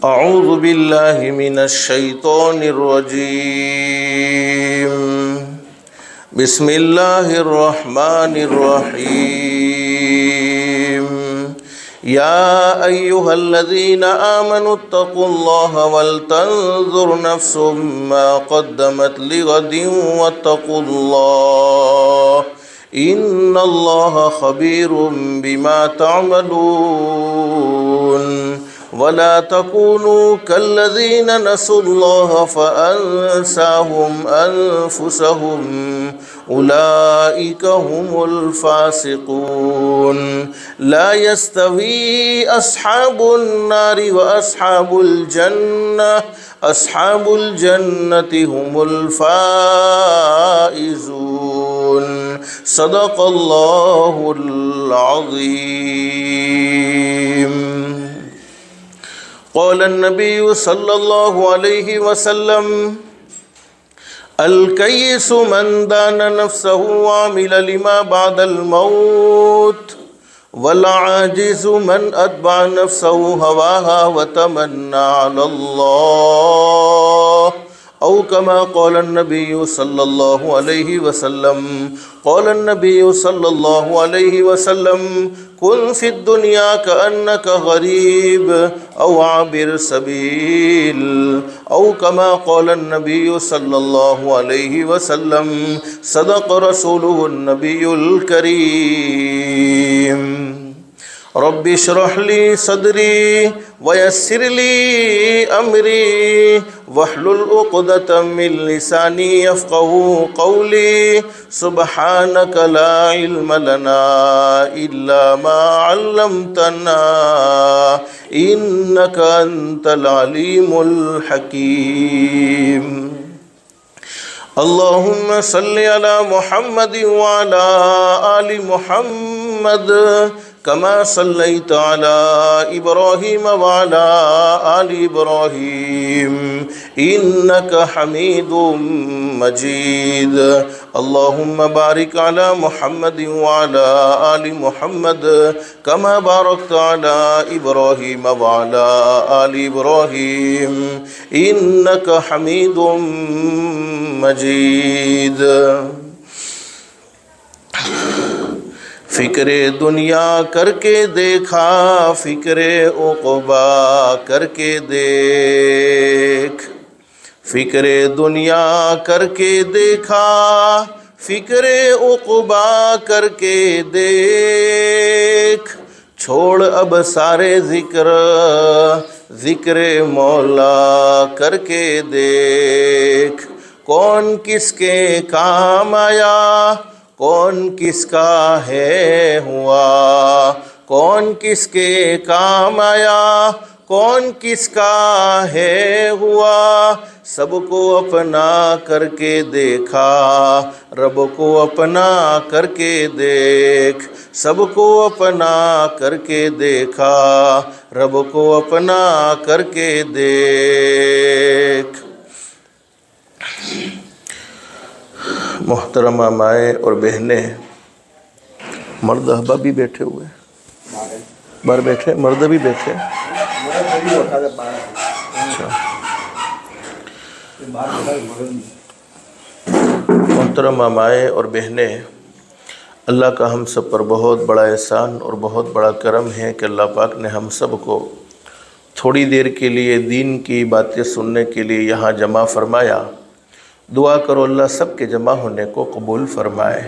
اعوذ باللہ من الشیطان الرجیم بسم اللہ الرحمن الرحیم یا ایہا الذین آمنوا اتقوا اللہ ولتنظر نفس ما قدمت لغد واتقوا اللہ ان اللہ خبیر بما تعملون ولا تكونوا كالذين نسوا الله فأنساهم أنفسهم أولئك هم الفاسقون لا يستوي أصحاب النار وأصحاب الجنة أصحاب الجنة هم الفائزون صدق الله العظيم قال النبي صلى الله عليه وسلم الكيس من دان نفسه وعمل لما بعد الموت والعاجز من أتبع نفسه هواها وتمنى على الله أو كما قال النبي صلى الله عليه وسلم قال النبي صلى الله عليه وسلم كن في الدنيا كأنك غريب أو عابر سبيل أو كما قال النبي صلى الله عليه وسلم صدق رسوله النبي الكريم رب اشرح لي صدري ويسر لي أمري واحلل عقدة من لساني يفقهوا قولي سبحانك لا علم لنا إلا ما علمتنا إنك أنت العليم الحكيم اللهم صل على محمد وعلى آل محمد كما صليت على إبراهيم وعلى آل إبراهيم إنك حميد مجيد اللهم بارك على محمد وعلى آل محمد كما باركت على إبراهيم وعلى آل إبراهيم إنك حميد مجيد فکر دنیا کر کے دیکھا فکر عقبا کر کے دیکھ فکر دنیا کر کے دیکھا فکر عقبا کر کے دیکھ چھوڑ اب سارے ذکر مولا کر کے دیکھ کون کس کے کام آیا کون کس کا ہے ہوا کون کس کے کام آیا کون کس کا ہے ہوا سب کو اپنا کر کے دیکھا رب کو اپنا کر کے دیکھ سب کو اپنا کر کے دیکھا رب کو اپنا کر کے دیکھ محترمہ مائیں اور بہنیں مرد احباب بھی بیٹھے ہوئے باہر بیٹھے مرد بھی بیٹھے محترمہ مائیں اور بہنیں اللہ کا ہم سب پر بہت بڑا احسان اور بہت بڑا کرم ہے کہ اللہ پاک نے ہم سب کو تھوڑی دیر کے لیے دین کی باتیں سننے کے لیے یہاں جمع فرمایا دعا کرو اللہ سب کے جمع ہونے کو قبول فرمائے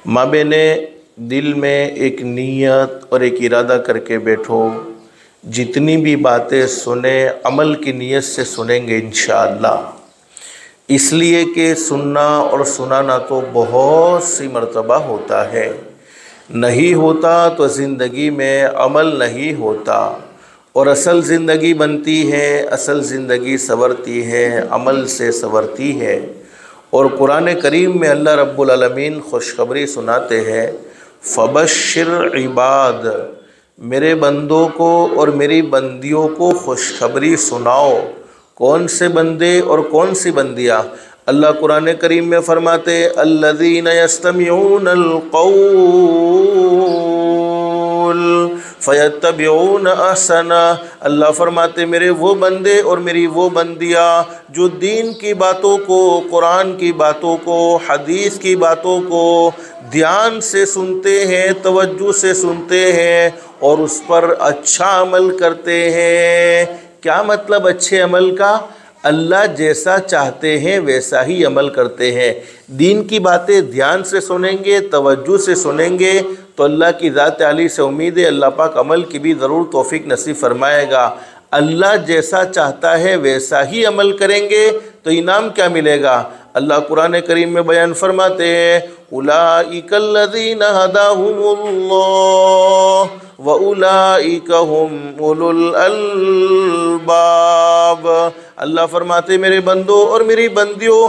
مابین دل میں ایک نیت اور ایک ارادہ کر کے بیٹھو جتنی بھی باتیں سنیں عمل کی نیت سے سنیں گے انشاءاللہ اس لیے کہ سننا اور سنانا تو بہت سی مرتبہ ہوتا ہے نہیں ہوتا تو زندگی میں عمل نہیں ہوتا اور اصل زندگی بنتی ہے اصل زندگی سنورتی ہے عمل سے سنورتی ہے اور قرآن کریم میں اللہ رب العالمین خوشخبری سناتے ہیں فبشر عباد میرے بندوں کو اور میری بندیوں کو خوشخبری سناؤ کون سے بندے اور کون سی بندیاں اللہ قرآن کریم میں فرماتے الذین یستمعون القول فَيَتَّبِعُونَ أَحْسَنَهُ، اللہ فرماتے میرے وہ بندے اور میری وہ بندیاں جو دین کی باتوں کو، قرآن کی باتوں کو، حدیث کی باتوں کو دھیان سے سنتے ہیں، توجہ سے سنتے ہیں اور اس پر اچھا عمل کرتے ہیں۔ کیا مطلب اچھے عمل کا؟ اللہ جیسا چاہتے ہیں ویسا ہی عمل کرتے ہیں۔ دین کی باتیں دھیان سے سنیں گے، توجہ سے سنیں گے تو اللہ کی ذات عالی سے امید ہے اللہ پاک عمل کی بھی ضرور توفیق نصیب فرمائے گا۔ اللہ جیسا چاہتا ہے ویسا ہی عمل کریں گے تو انعام کیا ملے گا؟ اللہ قرآن کریم میں بیان فرماتے ہیں اولئک الذین ھداھم اللہ وَأُولَئِكَ هُمْ أُولُو الْأَلْبَابِ، اللہ فرماتے میرے بندوں اور میری بندیوں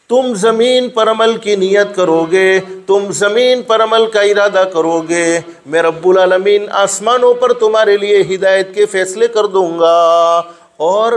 تم زمین پر عمل کی نیت کرو گے، تم زمین پر عمل کا ارادہ کرو گے، میں رب العالمین آسمانوں پر تمہارے لیے ہدایت کے فیصلے کر دوں گا۔ اور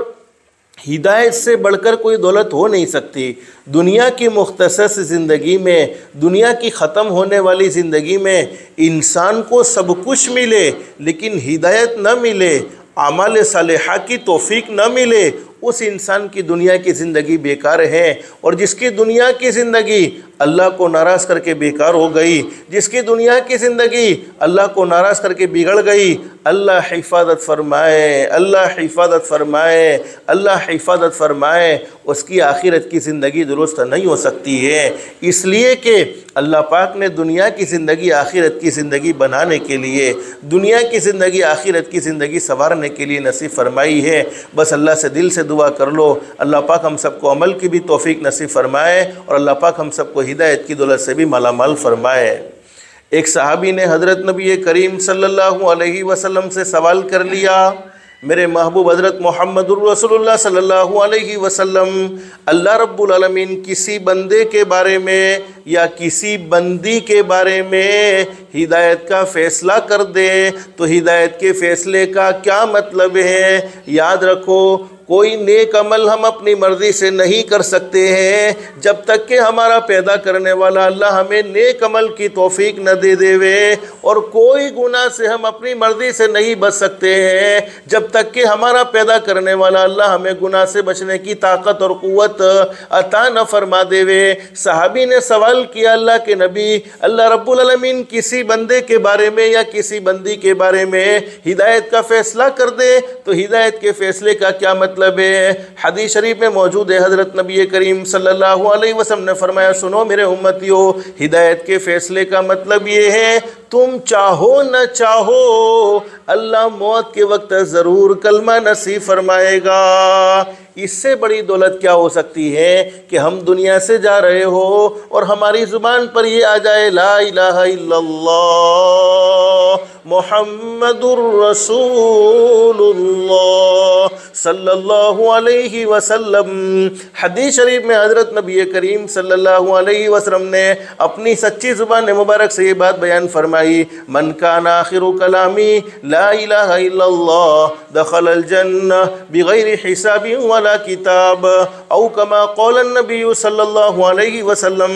ہدایت سے بڑھ کر کوئی دولت ہو نہیں سکتی۔ دنیا کی مختصر زندگی میں، دنیا کی ختم ہونے والی زندگی میں انسان کو سب کچھ ملے لیکن ہدایت نہ ملے، اعمال صالحہ کی توفیق نہ ملے، اس انسان کی دنیا کی زندگی بیکار ہے۔ اور جس کی دنیا کی زندگی اللہ کو ناراض کر کے بیکار ہو گئی، جس کی دنیا کی زندگی اللہ کو ناراض کر کے بگڑ گئی، اللہ حفاظت فرمائے، اللہ حفاظت فرمائے، اللہ حفاظت فرمائے، اس کی آخرت کی زندگی درست نہیں ہو سکتی ہے۔ اس لیے کہ اللہ پاک نے دنیا کی زندگی آخرت کی زندگی بنانے کے لیے، دنیا کی زندگی آخرت کی زندگی سنوارنے کے لیے نصیب فرمائی ہے۔ بس اللہ سے دل سے دعا کر لو اللہ پاک ہم سب کو عمل کی بھی توفیق نصیب فرمائے اور اللہ پاک ہم سب کو ہدایت کی دولت سے بھی مالا مال فرمائے۔ ایک صحابی نے حضرت نبی کریم صلی اللہ علیہ وسلم سے سوال کر لیا، میرے محبوب حضرت محمد الرسول اللہ صلی اللہ علیہ وسلم، اللہ رب العالمین کسی بندے کے بارے میں یا کسی بندی کے بارے میں ہدایت کا فیصلہ کر دے تو ہدایت کے فیصلے کا کیا مطلب ہے؟ یاد رکھو کوئی نیک عمل ہم اپنی مرضی سے نہیں کر سکتے ہیں جب تک کہ ہمارا پیدا کرنے والا اللہ ہمیں نیک عمل کی توفیق نہ دے دے، اور کوئی گناہ سے ہم اپنی مرضی سے نہیں بچ سکتے ہیں جب تک کہ ہمارا پیدا کرنے والا اللہ ہمیں گناہ سے بچنے کی طاقت اور قوت عطا نہ فرما دے۔ صحابی نے سوال کیا اللہ کے نبی، اللہ رب العالمین کسی بندے کے بارے میں یا کسی بندی کے بارے میں ہدایت کا فیصلہ کر دے تو ہدایت کے فیصلے کا کیا مطلب ہے؟ حدیث شریف میں موجود ہے، حضرت نبی کریم صلی اللہ علیہ وسلم نے فرمایا سنو میرے امتیوں، ہدایت کے فیصلے کا مطلب یہ ہے تم چاہو نہ چاہو اللہ موت کے وقت ضرور کلمہ نصیب فرمائے گا۔ اس سے بڑی دولت کیا ہو سکتی ہے کہ ہم دنیا سے جا رہے ہو اور ہماری زبان پر یہ آ جائے لا الہ الا اللہ محمد الرسول اللہ صلی اللہ علیہ وسلم۔ حدیث شریف میں حضرت نبی کریم صلی اللہ علیہ وسلم نے اپنی سچی زبان مبارک سے یہ بات بیان فرمائی، من کان آخر کلامی لا الہ الا اللہ دخل الجنہ بغیر حساب ولا کتاب او کما قال النبی صلی اللہ علیہ وسلم۔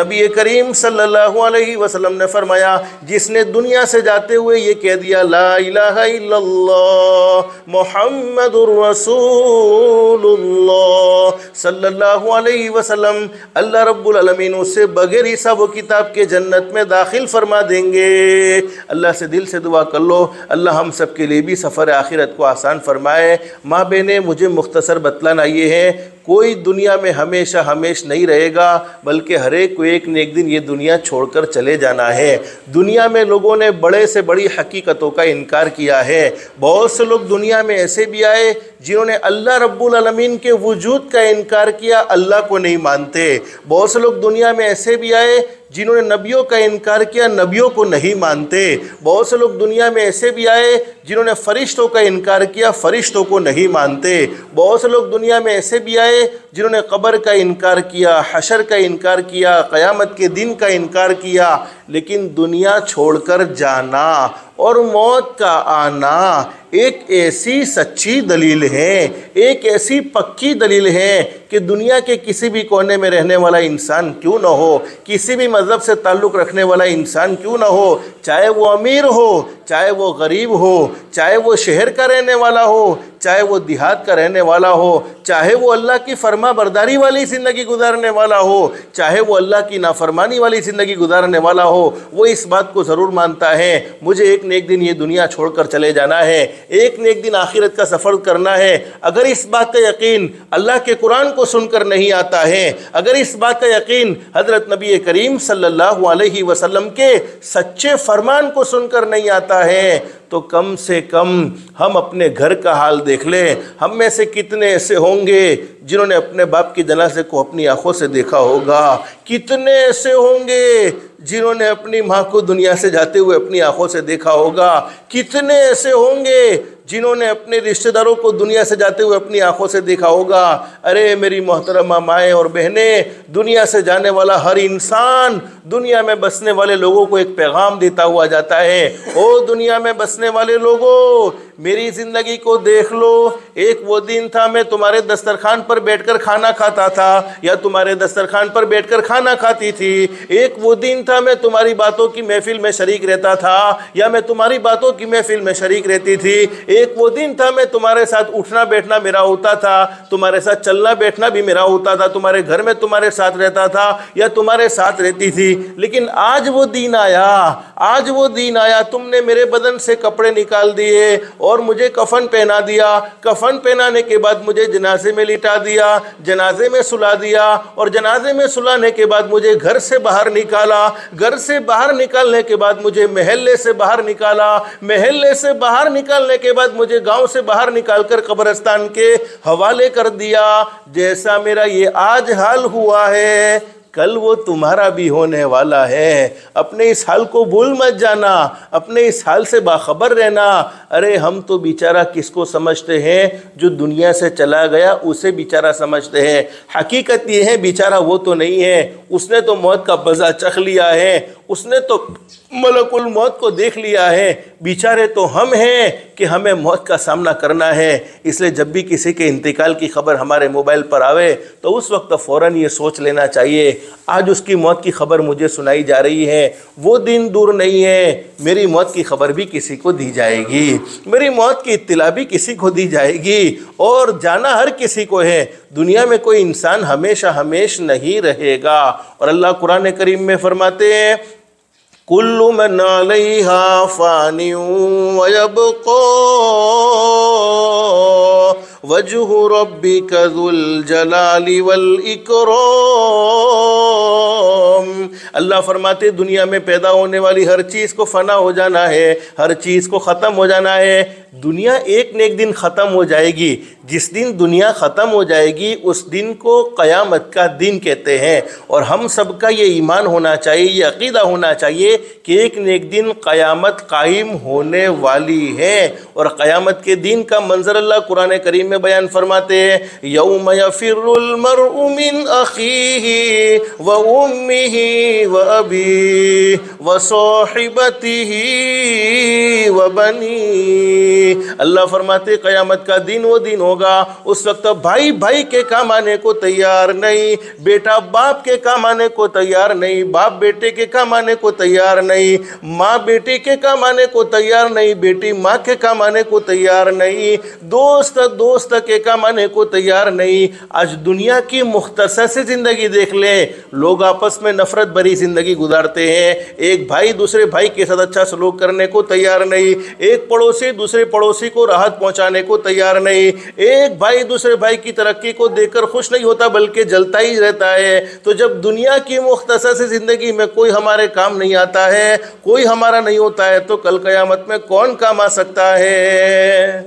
نبی کریم صلی اللہ علیہ وسلم نے فرمایا جس نے دنیا سے جاتے ہوئے یہ کہہ دیا لا الہ الا اللہ محمد الرسول اللہ صلی اللہ علیہ وسلم، اللہ رب العالمین اسے بغیر حساب و کتاب کے جنت میں داخل فرما دیں گے۔ اللہ سے دل سے دعا کر لو اللہ ہم سب کے لیے بھی سفر آخرت کو آسان فرمائے۔ ماں بہنیں مجھے مختصر بتلانا یہ ہے کوئی دنیا میں ہمیشہ ہمیش نہیں رہے گا بلکہ ہر ایک کو ایک نہ ایک دن یہ دنیا چھوڑ کر چلے جانا ہے۔ دنیا میں لوگوں نے بڑے سے بڑی حقیقتوں کا انکار کیا ہے۔ بہت سے لوگ دنیا میں ایسے بھی آئے جنہوں نے اللہ رب العالمین کے وجود کا انکار کیا، اللہ کو نہیں مانتے۔ بہت سے لوگ دنیا میں ایسے بھی آئے جنہوں نے نبیوں کا انکار کیا، نبیوں کو نہیں مانتے۔ بہت سے لوگ دنیا میں ایسے بھی آئے جنہوں نے فرشتوں کا انکار کیا، فرشتوں کو نہیں مانتے۔ بہت سے لوگ دنیا میں ایسے بھی آئے جنہوں نے قبر کا انکار کیا، حشر کا انکار کیا، قیامت کے دن کا انکار کیا، لیکن دنیا چھوڑ کر جانا اور موت کا آنا ایک ایسی سچی دلیل ہے، ایک ایسی پکی دلیل ہے کہ کہ دنیا کے کسی بھی کونے میں رہنے والا انسان کیوں نہ ہو، کسی بھی مذہب سے تعلق رکھنے والا انسان کیوں نہ ہو، چاہے وہ امیر ہو، چاہے وہ غریب ہو، چاہے وہ شہر کا رہنے والا ہو، چاہے وہ دیہات کا رہنے والا ہو، چاہے وہ اللہ کی فرما برداری والی زندگی گزارنے والا ہو، چاہے وہ اللہ کی نافرمانی والی زندگی گزارنے والا ہو، وہ اس بات کو ضرور مانتا ہے مجھے ایک نہ ایک دن یہ دنیا چھوڑ کر چلے جانا ہے، ایک نہ ایک دن آخرت کا سفر کرنا ہے۔ اگر اس بات کا یقین اللہ کے قرآن کو سن کر نہیں آتا ہے، اگر اس بات کا یقین حضرت نبی کریم صلی اللہ علیہ وسلم کے سچے فرمان کو سن کر نہیں آتا ہے، تو کم سے کم ہم اپنے گھر کا حال دیکھ لیں۔ ہم میں سے کتنے ایسے ہوں گے جنہوں نے اپنے باپ کے جنازے کو اپنی آنکھوں سے دیکھا ہوگا؟ کتنے ایسے ہوں گے جنہوں نے اپنی ماں کو دنیا سے جاتے ہوئے اپنی آنکھوں سے دیکھا ہوگا؟ کتنے ایسے ہوں گے جنہوں نے اپنے رشتہ داروں کو دنیا سے جاتے ہوئے اپنی آنکھوں سے دیکھا ہوگا؟ ارے میری محترمہ مائیں اور بہنیں، دنیا سے جانے والا ہر انسان دنیا میں بسنے والے لوگوں کو ایک پیغام دیتا ہوا جاتا ہے، او دنیا میں بسنے والے لوگوں، میری زندگی کو دیکھ لو۔ ایک وہ دن تھا میں تمہارے دسترخوان پر بیٹھ کر کھانا کھاتا تھا یا تمہارے دسترخوان پر بیٹھ کر کھانا کھاتی تھی۔ ایک وہ دن تھا میں تمہاری باتوں کی محفل میں شریک رہتا تھا یا میں تمہاری باتوں کی محفل میں شریک رہتی تھی۔ ایک وہ دن تھا میں تمہارے ساتھ اٹھنا بیٹھنا میرا ہوتا تھا، تمہارے ساتھ چلنا بیٹھنا بھی میرا ہوتا تھا، تمہارے گھر میں تمہارے ساتھ رہتا تھا یا تمہارے ساتھ رہتی تھی۔ لیکن آج وہ دن آیا، آج وہ دن آیا، تم نے میرے بدن سے کپڑے نکال دیے اور مجھے کفن پہنا دیا، کفن پہنانے کے بعد مجھے جنازے میں لٹا دیا، جنازے میں سلا دیا، اور جنازے میں سلانے کے بعد مجھے گھر سے باہر نکالا، گھر سے باہر نکالنے کے بعد مجھے محلے سے باہر نکالا، محلے سے باہر نکالنے کے بعد مجھے گاؤں سے باہر نکال کر قبرستان کے حوالے کر دیا۔ جیسا میرا یہ آج حال ہوا ہے، کل وہ تمہارا بھی ہونے والا ہے۔ اپنے اس حال کو بھول مت جانا، اپنے اس حال سے باخبر رہنا۔ ارے ہم تو بیچارہ کس کو سمجھتے ہیں؟ جو دنیا سے چلا گیا اسے بیچارہ سمجھتے ہیں۔ حقیقت یہ ہے بیچارہ وہ تو نہیں ہے، اس نے تو موت کا مزہ چکھ لیا ہے، اس نے تو ملک الموت کو دیکھ لیا ہے۔ بیچارے تو ہم ہیں کہ ہمیں موت کا سامنا کرنا ہے۔ اس لیے جب بھی کسی کے انتقال کی خبر ہمارے موبائل پر آوے تو اس وقت فوراً یہ سوچ لینا چاہیے آج اس کی موت کی خبر مجھے سنائی جا رہی ہے، وہ دن دور نہیں ہے، میری موت کی خبر بھی کسی کو دی جائے گی، میری موت کی اطلاع بھی کسی کو دی جائے گی، اور جانا ہر کسی کو ہے۔ دنیا میں کوئی انسان ہمیشہ ہمیش نہیں رہے گا، اور اللہ قرآن کریم میں فرماتے ہیں کل من علیہا فانی ویبقا وجہ ربک ذو الجلال والاکرام۔ اللہ فرماتے دنیا میں پیدا ہونے والی ہر چیز کو فنا ہو جانا ہے، ہر چیز کو ختم ہو جانا ہے۔ دنیا ایک نہ ایک دن ختم ہو جائے گی، جس دن دنیا ختم ہو جائے گی اس دن کو قیامت کا دن کہتے ہیں، اور ہم سب کا یہ ایمان ہونا چاہیے، یہ عقیدہ ہونا چاہیے کہ ایک نہ ایک دن قیامت قائم ہونے والی ہے۔ اور قیامت کے دن کا منظر اللہ قرآن کریم میں بیان فرماتے ہیں یوم یفر المرء من اخیہ وامہ وابیہ وصاحبتہ وبنیہ۔ اللہ فرماتے قیامت کا دن وہ دن ہوگا، اس وقت بھائی بھائی کے کام آنے کو تیار نہیں، بیٹا باپ کے کام آنے کو تیار نہیں، باپ بیٹے کے کام آنے کو تیار نہیں، ماں بیٹی کے کام آنے کو تیار نہیں، بیٹی ماں کے کام آنے کو تیار نہیں، دوست دوست کے کام آنے کو تیار نہیں۔ آج دنیا کی مختصر سی زندگی دیکھ لیں، لوگ آپس میں نفرت بھری زندگی گزارتے ہیں، ایک بھائی دوسرے بھائی کے ساتھ اچھا سلوک کرنے کو تیار نہیں، ایک پڑوسی دوسرے پڑوسی کو راحت پہنچانے کو تیار نہیں، ایک بھائی دوسرے بھائی کی ترقی کو دیکھ کر خوش نہیں ہوتا بلکہ جلتا ہی رہتا ہے۔ تو جب دنیا کی مختصر سی زندگی میں کوئی ہمارے کام نہیں آتا ہے، کوئی ہمارا نہیں ہوتا ہے، تو کل قیامت میں کون کام آ سکتا ہے؟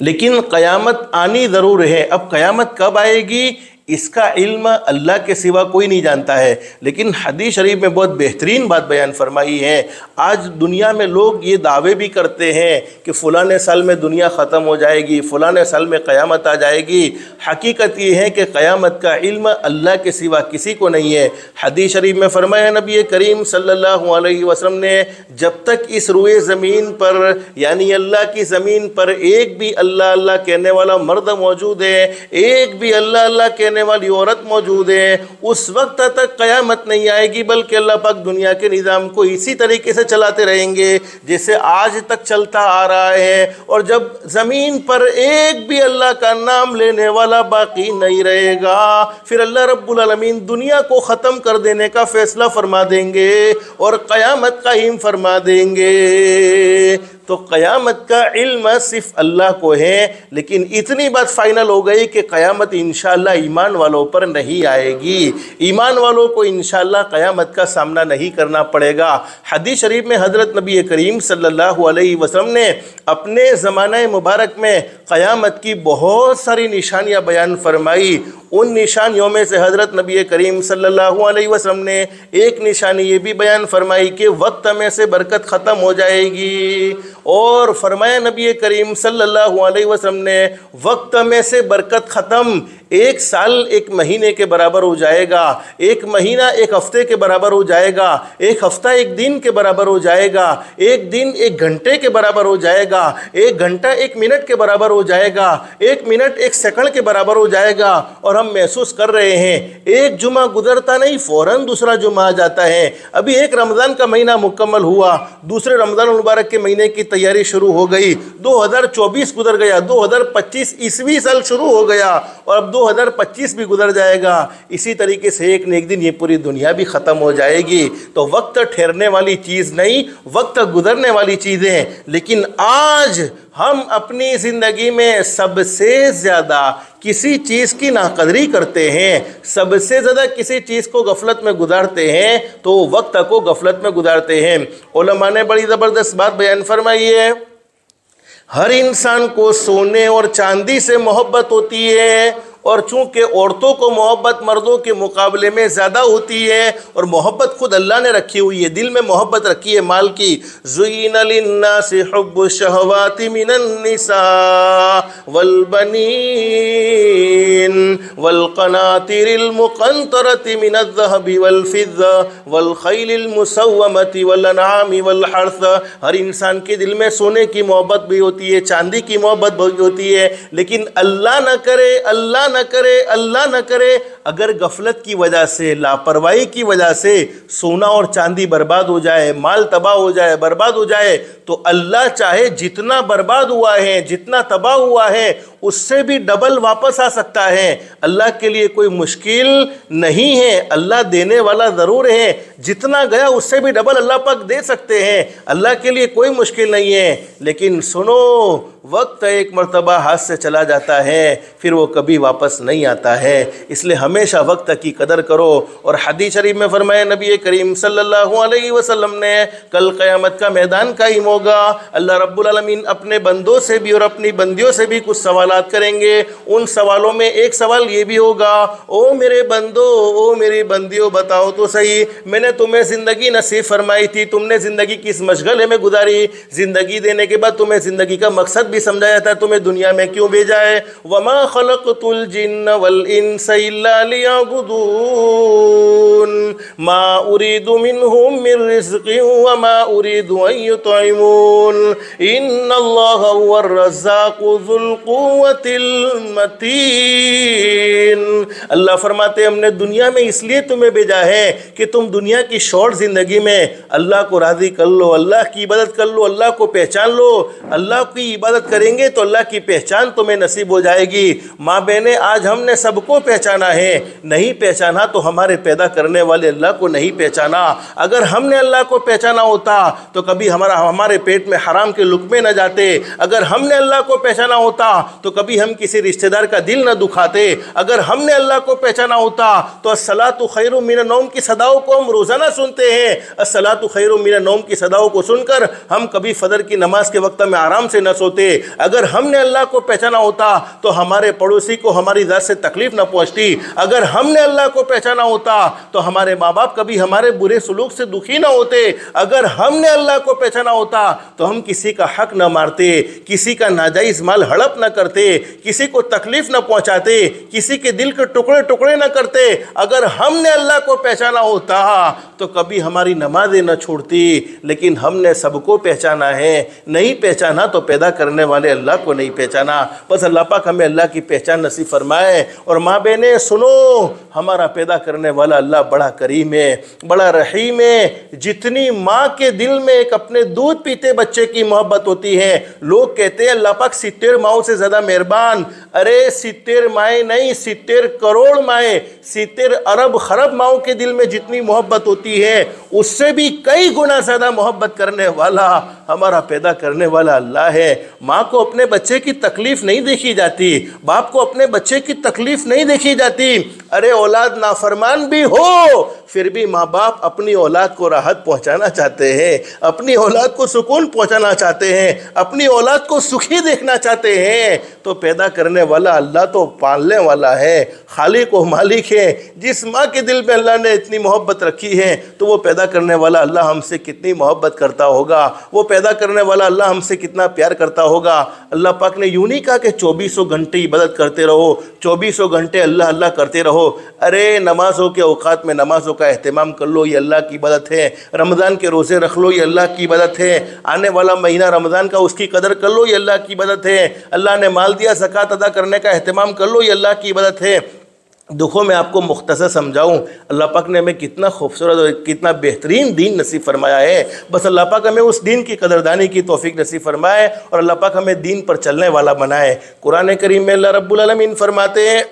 لیکن قیامت آنی ضرور ہے۔ اب قیامت کب آئے گی؟ اس کا علم اللہ کے سوا کوئی نہیں جانتا ہے۔ لیکن حدیث شریف میں بہت بہترین بات بیان فرمائی ہے۔ آج دنیا میں لوگ یہ دعوے بھی کرتے ہیں کہ فلاں سال میں دنیا ختم ہو جائے گی، فلاں سال میں قیامت آ جائے گی۔ حقیقت یہ ہے کہ قیامت کا علم اللہ کے سوا کسی کو نہیں ہے۔ حدیث شریف میں فرمایا نبی کریم صلی اللہ علیہ وسلم نے، جب تک اس روئے زمین پر یعنی اللہ کی زمین پر ایک بھی اللہ اللہ کہنے والا مرد موجود ہے، ایک بھی اللہ اللہ کہنے والی عورت موجود ہے، اس وقت تک قیامت نہیں آئے گی، بلکہ اللہ پاک دنیا کے نظام کو اسی طریقے سے چلاتے رہیں گے جیسے آج تک چلتا آ رہا ہے۔ اور جب زمین پر ایک بھی اللہ کا نام لینے والا باقی نہیں رہے گا، پھر اللہ رب العالمین دنیا کو ختم کر دینے کا فیصلہ فرما دیں گے اور قیامت قائم فرما دیں گے۔ تو قیامت کا علم صرف اللہ کو ہے، لیکن اتنی بات فائنل ہو گئی کہ قیامت انشاءاللہ ایمان والوں پر نہیں آئے گی، ایمان والوں کو انشاءاللہ قیامت کا سامنا نہیں کرنا پڑے گا۔ حدیث شریف میں حضرت نبی کریم صلی اللہ علیہ وسلم نے اپنے زمانہ مبارک میں قیامت کی بہت ساری نشانیاں بیان فرمائی۔ ان نشانیوں میں سے حضرت نبی کریم صلی اللہ علیہ وسلم نے ایک نشانی یہ بھی بیان فرمائی کہ وقت میں سے برکت ختم ہو جائے گی، اور فرمایا نبی کریم صلی اللہ علیہ وسلم نے وقت میں سے برکت ختم، ایک سال ایک مہینے کے برابر ہو جائے گا، ایک مہینہ ایک ہفتے کے برابر ہو جائے گا، ایک ہفتہ ایک دن کے برابر ہو جائے گا، ایک دن ایک گھنٹے کے برابر ہو جائے گا، ایک گھنٹہ ایک منٹ کے برابر ہو جائے گا، ایک منٹ ایک سیکنڈ کے برابر ہو جائے گا۔ اور ہم محسوس کر رہے ہیں ایک جمعہ گزرتا نہیں فوراً دوسرا جمعہ آ جاتا ہے۔ ابھی ایک رمضان کا مہینہ مکمل ہوا، دوسرے رمضان المبارک کے مہینے کی تیاری شروع ہو گئی، 2024 گزر گیا، 2025 عیسوی سال شروع ہو گیا، اور اب 2025 بھی گزر جائے گا۔ اسی طریقے سے ایک نہ ایک دن یہ پوری دنیا بھی ختم ہو جائے گی۔ تو وقت ٹھہرنے والی چیز نہیں، وقت گزرنے والی چیزیں۔ لیکن آج ہم اپنی زندگی میں سب سے زیادہ کسی چیز کی ناقدری کرتے ہیں، سب سے زیادہ کسی چیز کو غفلت میں گزارتے ہیں، تو وقت کو غفلت میں گزارتے ہیں۔ علماء نے بڑی زبردست بات بیان فرمائی ہے، ہر انسان کو سونے اور چاندی سے محبت ہوتی ہے، اور چونکہ عورتوں کو محبت مردوں کے مقابلے میں زیادہ ہوتی ہے، اور محبت خود اللہ نے رکھی ہوئی ہے، دل میں محبت رکھی ہے مال کی۔ زُيِّنَ لِلنَّاسِ حُبُّ الشَّهَوَاتِ مِنَ النِّسَاءِ وَالْبَنِينَ وَالْقَنَاطِرِ الْمُقَنطَرَةِ مِنَ الذَّهَبِ وَالْفِضَّةِ وَالْخَيْلِ الْمُسَوَّمَةِ وَالْأَنْعَامِ وَالْحَرْثِ۔ ہر انسان کے دل میں سونے کی محبت بھی ہوتی ہے، چاندی کی محبت بھی ہوتی ہے، لیکن اللہ نہ کرے، اللہ نہ کرے، اللہ نہ کرے، اگر غفلت کی وجہ سے، لاپرواہی کی وجہ سے سونا اور چاندی برباد ہو جائے، مال تباہ ہو جائے، برباد ہو جائے، تو اللہ چاہے جتنا برباد ہوا ہے، جتنا تباہ ہوا ہے، اس سے بھی ڈبل واپس آ سکتا ہے۔ اللہ کے لیے کوئی مشکل نہیں ہے، اللہ دینے والا ضرور ہے، جتنا گیا اس سے بھی ڈبل اللہ پاک دے سکتے ہیں، اللہ کے لیے کوئی مشکل نہیں ہے۔ لیکن سنو، وقت ایک مرتبہ ہاتھ سے چلا جاتا ہے، پھر وہ کبھی واپس نہیں آتا ہے، اس لیے ہمیشہ وقت کی قدر کرو۔ اور حدیث شریف میں فرمایا نبی کریم صلی اللہ علیہ وسلم نے، کل قیامت کا میدان قائم ہوگا، اللہ رب العالمین اپنے بندوں سے بھی اور اپنی بندیوں سے بھی کچھ سوالات کریں گے۔ ان سوالوں میں ایک سوال یہ بھی ہوگا، او میرے بندو، او میری بندیوں، بتاؤ تو صحیح، میں نے تمہیں زندگی نصیب فرمائی تھی، تم نے زندگی کس مشغلے میں گزاری، زندگی دینے کے بعد تمہیں زندگی کا مقصد بھی سمجھایا تھا، تمہیں دنیا میں کیوں بھیجا ہے؟ وَمَا خَلَقْتُ الْجِنَّ وَالْإِنسَ إِلَّا لِيَعْبُدُونَ مَا أُرِيدُ مِنْهُمْ مِنْ رِزْقٍ وَمَا أُرِيدُ أَنْ يُطْعِمُونَ إِنَّ اللَّهَ هُوَ الرَّزَّاقُ ذُو الْقُوَّةِ الْمَتِينَ۔ اللہ فرماتے ہیں ہم نے دنیا میں اس لیے تمہیں بھیجا ہے کہ تم دنیا کی شارٹ زندگی میں اللہ کو راضی کر لو، اللہ کی عبادت کر لو، اللہ کو پہچان لو۔ اللہ کی عبادت کریں گے تو اللہ کی پہچان تمہیں نصیب ہو جائے گی۔ ماں بہنیں، آج ہم نے سب کو پہچانا ہے، نہیں پہچانا تو ہمارے پیدا کرنے والے اللہ کو نہیں پہچانا۔ اگر ہم نے اللہ کو پہچانا ہوتا تو کبھی ہمارے پیٹ میں حرام کے لقمے نہ جاتے، اگر ہم نے اللہ کو پہچانا ہوتا تو کبھی ہم کسی رشتہ دار کا دل نہ دکھاتے، اگر ہم نے اللہ کو پہچانا ہوتا تو الصلاۃ خیر من النوم کی صداؤں کو ہم روزانہ سنتے ہیں، الصلاۃ خیر من النوم کی صداؤں کو سن کر ہم کبھی فجر کی نماز کے وقت میں آرام سے نہ سوتے، اگر ہم نے اللہ کو پہچانا ہوتا تو ہمارے پڑوسی کو ہماری ذات سے تکلیف نہ پہنچتی، اگر ہم نے اللہ کو پہچانا ہوتا تو ہمارے ماں باپ کبھی ہمارے برے سلوک سے دکھی نہ ہوتے، اگر ہم نے اللہ کو پہچانا ہوتا تو ہم کسی کا حق نہ مارتے، کسی کا ناجائز مال ہڑپ نہ کرتے، کسی کو تکلیف نہ پہنچاتے، کسی کے دل کے ٹکڑے ٹکڑے نہ کرتے۔ اگر ہم نے اللہ کو پہچانا ہوتا تو کبھی ہماری نمازیں نہ چھوڑتی، لیکن ہم نے سب کو پہچانا ہے، نہیں پہچانا تو پیدا کرنے والے اللہ کو نہیں پہچانا۔ بس اللہ پاک ہمیں اللہ کی پہچان نصیب فرمائے۔ اور ماں بہنیں سنو، ہمارا پیدا کرنے والا اللہ بڑا کریم ہے، بڑا رحیم ہے۔ جتنی ماں کے دل میں ایک اپنے دودھ پیتے بچے کی محبت ہوتی ہے، لوگ کہتے ہیں اللہ پاک 70 ماؤں سے زیادہ مہربان۔ ارے 70 مائیں نہیں، 70 کروڑ مائیں، 70 ارب خرب ماؤں کے دل میں جتنی محبت ہوتی ہے اس سے بھی کئی گنا زیادہ محبت کرنے والا ہمارا پیدا کرنے والا اللہ ہے۔ ماں کو اپنے بچے کی تکلیف نہیں دیکھی جاتی، باپ کو اپنے بچے کی تکلیف نہیں دیکھی جاتی۔ ارے اولاد نافرمان بھی ہو پھر بھی ماں باپ اپنی اولاد کو راحت پہنچانا چاہتے ہیں، اپنی اولاد کو سکون پہنچانا چاہتے ہیں، اپنی اولاد کو سکھی دیکھنا چاہتے ہیں۔ تو پیدا کرنے والا اللہ تو پالنے والا ہے، خالق و مالک ہے۔ جس ماں کے دل میں اللہ نے اتنی محبت رکھی ہے تو وہ پیدا کرنے والا اللہ ہم سے کتنی محبت کرتا ہوگا، وہ پیدا کرنے والا اللہ ہم سے کتنا پیار کرتا ہوگا۔ اللہ پاک نے یوں نہیں کہا کہ 2400 گھنٹے عبادت کرتے رہو، 2400 گھنٹے اللہ اللہ کرتے رہو۔ ارے نمازوں کے اوقات میں نمازوں کا اہتمام کر لو، یہ اللہ کی عبادت ہے۔ رمضان کے روزے رکھ لو، یہ اللہ کی عبادت ہے۔ آنے والا مہینہ رمضان کا اس کی قدر کر لو، یہ اللہ کی عبادت ہے۔ اللہ نے مال دیا، زکوٰۃ ادا کرنے کا اہتمام کر لو، یہ اللہ کی عبادت ہے۔ دیکھو میں آپ کو مختصر سمجھاؤں، اللہ پاک نے ہمیں کتنا خوبصورت اور کتنا بہترین دین نصیب فرمایا ہے۔ بس اللہ پاک ہمیں اس دین کی قدردانی کی توفیق نصیب فرمائے اور اللہ پاک ہمیں دین پر چلنے والا بنائے۔ قرآن کریم میں اللہ رب العالمین فرماتے ہیں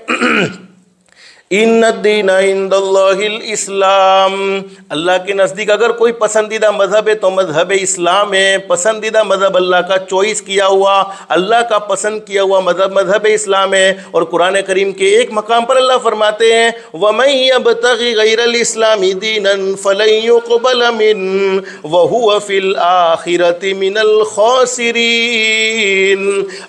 ان الدین عند اللہ الاسلام، اللہ کے نزدیک اگر کوئی پسندیدہ مذہب ہے تو مذہب اسلام ہے۔ پسندیدہ مذہب اللہ کا چوائس کیا ہوا، اللہ کا پسند کیا ہوا مذہب اسلام ہے۔ اور قرآن کریم کے ایک مقام پر اللہ فرماتے ہیں وَمَن يَبْتَغِ غَيْرَ الْإِسْلَامِ دِينًا فَلَن يُقْبَلَ مِنْهُ وَهُوَ فِي الْآخِرَةِ مِنَ الْخَاسِرِينَ۔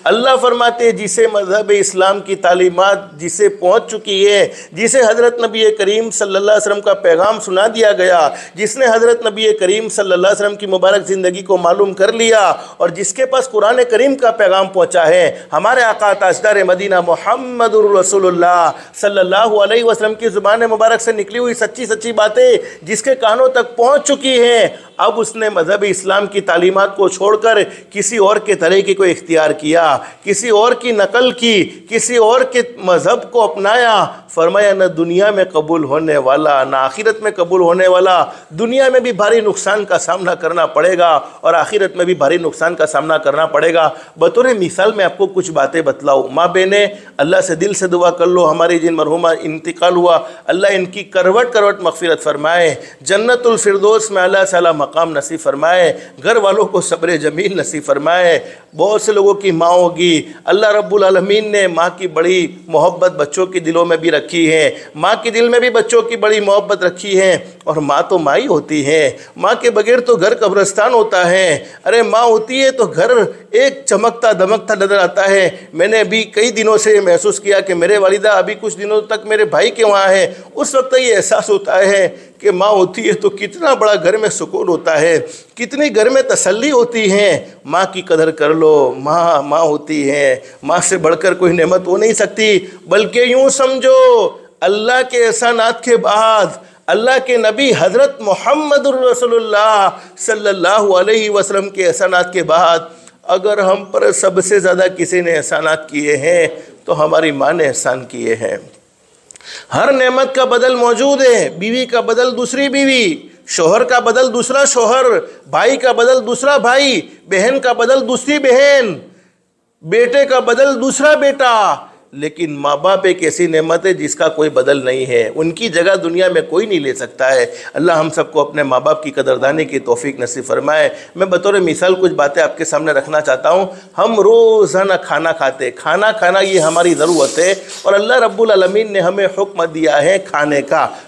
اللہ فرماتے ہیں جسے مذہب اسلام کی تعلیمات جسے پہنچ چکی ہے، جسے حضرت نبی کریم صلی اللہ علیہ وسلم کا پیغام سنا دیا گیا، جس نے حضرت نبی کریم صلی اللہ علیہ وسلم کی مبارک زندگی کو معلوم کر لیا اور جس کے پاس قرآن کریم کا پیغام پہنچا ہے، ہمارے آقا تاجدار مدینہ محمد رسول اللہ صلی اللہ علیہ وسلم کی زبان مبارک سے نکلی ہوئی سچی سچی باتیں جس کے کانوں تک پہنچ چکی ہیں، اب اس نے مذہب اسلام کی تعلیمات کو چھوڑ کر کسی اور کے طریقے کو اختیار کیا، کسی اور کی نقل کی، کسی اور کے مذہب کو اپنایا۔ فرمایا نہ دنیا میں قبول ہونے والا نہ آخرت میں قبول ہونے والا، دنیا میں بھی بھاری نقصان کا سامنا کرنا پڑے گا اور آخرت میں بھی بھاری نقصان کا سامنا کرنا پڑے گا۔ بطور مثال میں آپ کو کچھ باتیں بتلاؤں۔ ماں بہنیں اللہ سے دل سے دعا کر لو، ہماری جن مرحومہ انتقال ہوا اللہ ان کی کروٹ کروٹ مغفرت فرمائے، جنت الفردوس میں اللہ تعالیٰ مقام نصیب فرمائے، گھر والوں کو صبر جمیل نصیب فرمائے۔ بہت سے لوگوں کی ماں ہوگی، اللہ رب العالمین نے ماں کی بڑی محبت بچوں کے دلوں میں بھی رکھی ہے، ماں کے دل میں بھی بچوں کی بڑی محبت رکھی ہے۔ اور ماں تو ماں ہی ہوتی ہے، ماں کے بغیر تو گھر قبرستان ہوتا ہے۔ ارے ماں ہوتی ہے تو گھر ایک چمکتا دمکتا نظر آتا ہے۔ میں نے ابھی کئی دنوں سے محسوس کیا کہ میرے والدہ ابھی کچھ دنوں تک میرے بھائی کے وہاں ہے، اس وقت یہ احساس ہوتا ہے کہ ماں ہوتی ہے تو کتنا بڑا گھر میں سکون ہوتا ہے، کتنی گھر میں تسلی ہوتی ہے۔ ماں کی قدر کر لو، ماں ہوتی ہے، ماں سے بڑھ کر کوئی نعمت ہو نہیں سکتی۔ بلکہ یوں سمجھو اللہ کے احسانات کے بعد اللہ کے نبی حضرت محمد رسول اللہ صلی اللہ علیہ وسلم کے احسانات کے بعد اگر ہم پر سب سے زیادہ کسی نے احسانات کیے ہیں تو ہماری ماں نے احسان کیے ہیں۔ ہر نعمت کا بدل موجود ہے، بیوی کا بدل دوسری بیوی، شوہر کا بدل دوسرا شوہر، بھائی کا بدل دوسرا بھائی، بہن کا بدل دوسری بہن، بیٹے کا بدل دوسرا بیٹا۔ لیکن ماں باپ ایک ایسی نعمت ہے جس کا کوئی بدل نہیں ہے، ان کی جگہ دنیا میں کوئی نہیں لے سکتا ہے۔ اللہ ہم سب کو اپنے ماں باپ کی قدردانی کی توفیق نصیب فرمائے۔ میں بطور مثال کچھ باتیں آپ کے سامنے رکھنا چاہتا ہوں۔ ہم روزانہ کھانا کھاتے، کھانا کھانا یہ ہماری ضرورت ہے اور اللہ رب العالمین نے ہمیں حکم دیا ہے کھانے کا۔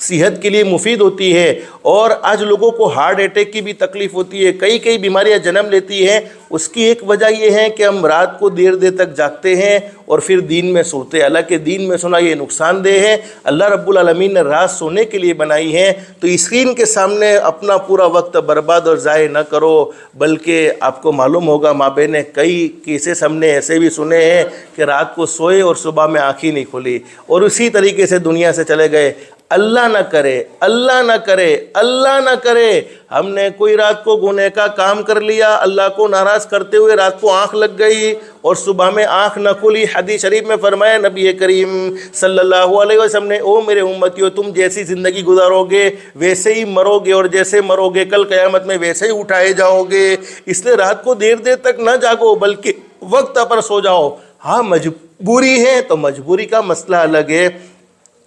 صحت کے لیے مفید ہوتی ہے، اور آج لوگوں کو ہارٹ اٹیک کی بھی تکلیف ہوتی ہے، کئی بیماریاں جنم لیتی ہیں۔ اس کی ایک وجہ یہ ہے کہ ہم رات کو دیر تک جاگتے ہیں اور پھر دین میں سوتے ہیں۔ حالانکہ دین میں سونا یہ نقصان دہ ہے۔ اللہ رب العالمین نے رات سونے کے لیے بنائی ہے، تو اسکرین کے سامنے اپنا پورا وقت برباد اور ضائع نہ کرو، بلکہ آپ کو معلوم ہوگا مابین کئی کیسز ہم نے ایسے بھی سنے ہیں کہ رات کو سوئے اور صبح میں آنکھ ہی نہیں کھلی اور اسی طریقے سے دنیا سے چلے گئے۔ اللہ نہ کرے، اللہ نہ کرے، اللہ نہ کرے ہم نے کوئی رات کو گناہ کا کام کر لیا، اللہ کو ناراض کرتے ہوئے رات کو آنکھ لگ گئی اور صبح میں آنکھ نہ کھلی۔ حدیث شریف میں فرمایا نبی کریم صلی اللہ علیہ وسلم نے، او میرے امتیو، تم جیسی زندگی گزارو گے ویسے ہی مرو گے، اور جیسے مرو گے کل قیامت میں ویسے ہی اٹھائے جاؤ گے۔ اس لیے رات کو دیر تک نہ جاگو، بلکہ وقت پر سو جاؤ۔ ہاں مجبوری ہے تو مجبوری کا مسئلہ الگ ہے۔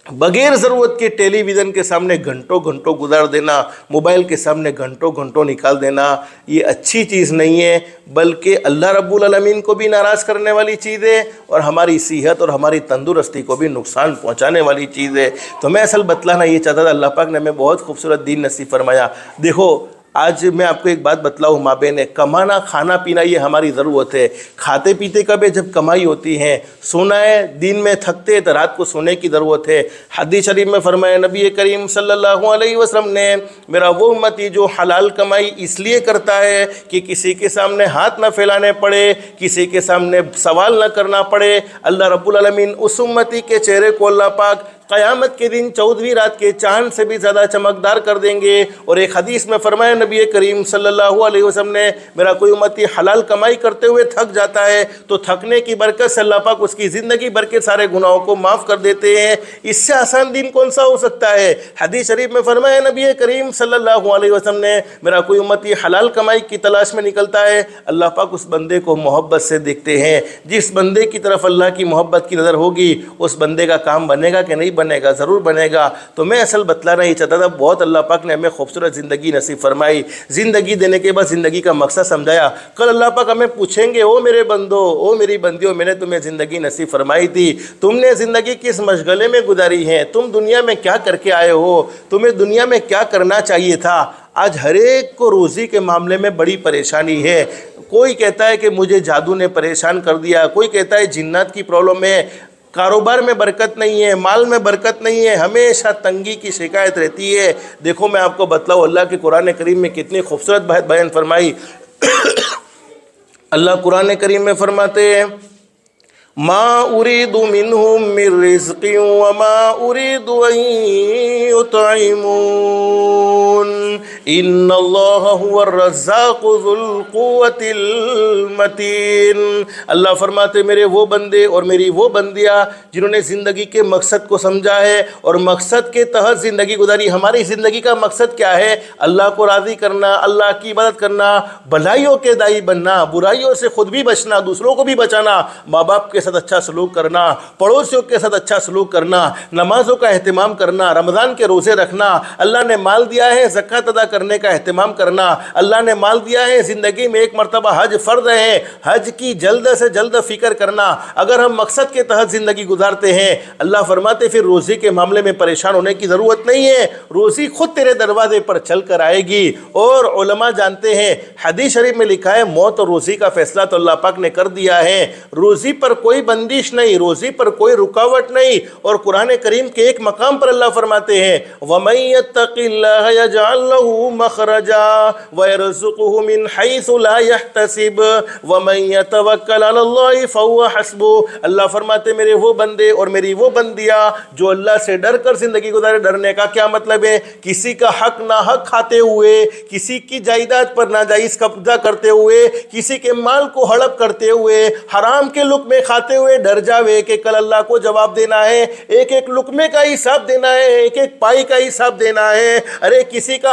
بغیر ضرورت کے ٹیلی ویژن کے سامنے گھنٹوں گزار دینا، موبائل کے سامنے گھنٹوں نکال دینا، یہ اچھی چیز نہیں ہے، بلکہ اللہ رب العالمین کو بھی ناراض کرنے والی چیز ہے اور ہماری صحت اور ہماری تندرستی کو بھی نقصان پہنچانے والی چیز ہے۔ تو میں اصل بتلانا یہ چاہتا تھا، اللہ پاک نے ہمیں بہت خوبصورت دین نصیب فرمایا۔ دیکھو آج میں آپ کو ایک بات بتلاؤں مابین، کمانا کھانا پینا یہ ہماری ضرورت ہے، کھاتے پیتے کا بھی جب کمائی ہوتی ہے، سونا ہے، دن میں تھکتے تو رات کو سونے کی ضرورت ہے۔ حدیث شریف میں فرمایا نبی کریم صلی اللہ علیہ وسلم نے، میرا وہ امتی جو حلال کمائی اس لیے کرتا ہے کہ کسی کے سامنے ہاتھ نہ پھیلانے پڑے، کسی کے سامنے سوال نہ کرنا پڑے، اللہ رب العالمین اس امتی کے چہرے کو اللہ پاک قیامت کے دن 14ویں رات کے چاند سے بھی زیادہ چمکدار کر دیں گے۔ اور ایک حدیث میں فرمایا نبی کریم صلی اللہ علیہ وسلم نے، میرا کوئی امتی حلال کمائی کرتے ہوئے تھک جاتا ہے تو تھکنے کی برکت سے اللہ پاک اس کی زندگی بھر کے سارے گناہوں کو معاف کر دیتے ہیں۔ اس سے آسان دن کون سا ہو سکتا ہے؟ حدیث شریف میں فرمایا نبی کریم صلی اللہ علیہ وسلم نے، میرا کوئی امتی حلال کمائی کی تلاش میں نکلتا ہے، اللہ پاک اس بندے کو محبت سے دیکھتے ہیں۔ جس بندے کی طرف اللہ کی محبت کی نظر ہوگی اس بندے کا کام بنے گا کہ نہیں بنے گا؟ ضرور بنے گا۔ تو میں اصل بتلانا یہ چاہتا تھا، بہت اللہ پاک نے ہمیں خوبصورت زندگی نصیب فرمائی، زندگی دینے کے بعد زندگی کا مقصد سمجھایا۔ کل اللہ پاک ہمیں پوچھیں گے، او میرے بندو، او میری بندیوں، میں نے تمہیں زندگی نصیب فرمائی تھی، تم نے زندگی کس مشغلے میں گزاری ہے، تم دنیا میں کیا کر کے آئے ہو، تمہیں دنیا میں کیا کرنا چاہیے تھا؟ آج ہر ایک کو روزی کے معاملے میں بڑی پریشانی ہے۔ کوئی کہتا ہے کہ مجھے جادو نے پریشان کر دیا، کوئی کہتا ہے جنات کی پرابلم ہے، کاروبار میں برکت نہیں ہے، مال میں برکت نہیں ہے، ہمیشہ تنگی کی شکایت رہتی ہے۔ دیکھو میں آپ کو بتلاؤں، اللہ کے قرآن کریم میں کتنی خوبصورت بات بیان فرمائی۔ اللہ قرآن کریم میں فرماتے ہیں، ما اريد منهم من رزق وما اريد ان يطعمون ان اللہ هو الرزاق ذو القوة المتین۔ اللہ فرماتے میرے وہ بندے اور میری وہ بندیاں جنہوں نے زندگی کے مقصد کو سمجھا ہے اور مقصد کے تحت زندگی گزاری۔ ہماری زندگی کا مقصد کیا ہے؟ اللہ کو راضی کرنا، اللہ کی عبادت کرنا، بھلائیوں کے داعی بننا، برائیوں سے خود بھی بچنا، دوسروں کو بھی بچانا، ماں باپ کے ساتھ اچھا سلوک کرنا، پڑوسیوں کے ساتھ اچھا سلوک کرنا، نمازوں کا اہتمام کرنا، رمضان کے روزے رکھنا، اللہ نے مال دیا ہے زکوٰۃ ادا کرنے کا اہتمام کرنا، اللہ نے مال دیا ہے زندگی میں ایک مرتبہ حج فرض ہے، حج کی جلد سے جلد فکر کرنا۔ اگر ہم مقصد کے تحت زندگی گزارتے ہیں، اللہ فرماتے پھر روزی کے معاملے میں پریشان ہونے کی ضرورت نہیں ہے، روزی خود تیرے دروازے پر چل کر آئے گی۔ اور علماء جانتے ہیں، حدیث شریف میں لکھا ہے موت اور روزی کا فیصلہ تو اللہ پاک نے کر دیا ہے، روزی پر کوئی بندش نہیں، روزی پر کوئی رکاوٹ نہیں۔ اور قرآن کریم کے ایک مقام پر اللہ فرماتے ہیں، وَمَن يَتَّقِ اللَّهَ يَجْعَلْ لَهُ مَخْرَجًا وَيَرْزُقْهُ مِنْ حَيْثُ لَا يَحْتَسِبُ وَمَن يَتَوَكَّلْ عَلَى اللَّهِ فَهُوَ حَسْبُهُ۔ اللہ فرماتے میرے وہ بندے اور میری وہ بندیاں جو اللہ سے ڈر کر زندگی گزارے۔ ڈرنے کا کیا مطلب ہے؟ کسی کا حق ناحق کھاتے ہوئے، کسی کی جائیداد پر ناجائز قبضہ کرتے ہوئے، کسی کے مال کو ہڑپ کرتے ہوئے، حرام کے لقمے کھاتے ہوئے ڈر جاوے کہ کل اللہ کو جواب دینا ہے، ایک ایک لقمے کا حساب دینا ہے، ایک ایک پائی کا حساب دینا ہے۔ ارے کسی کا